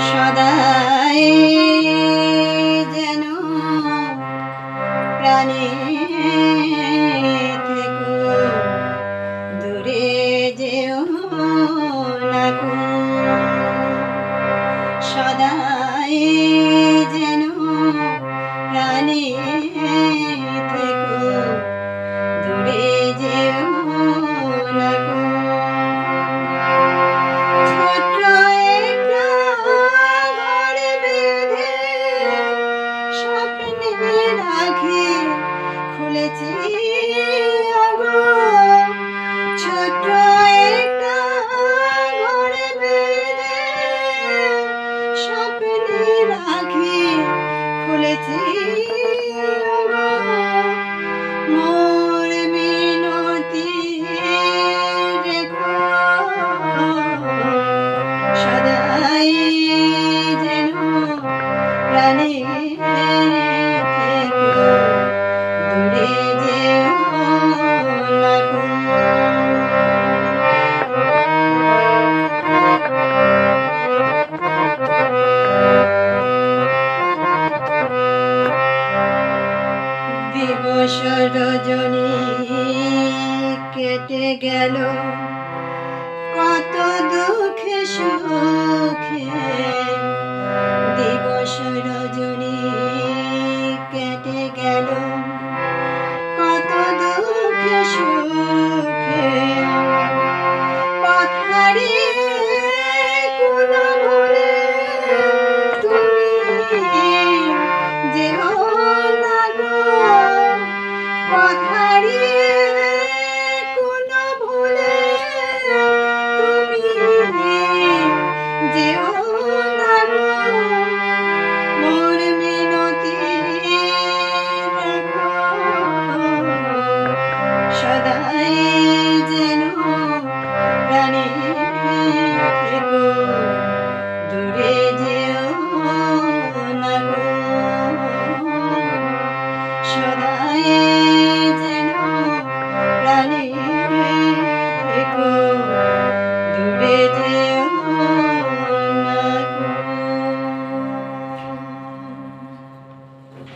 সদাই যেন প্রাণে থেকো, দূরে যেও না গো। সদাই যেন প্রাণে থেকো, দূরে যেও না গো। ছোট্ট একটা ঘর বেঁধে স্বপ্নের আঁখি খুলেছি ওগো। ছোট্ট একটা ঘর বেঁধে স্বপ্নের আঁখি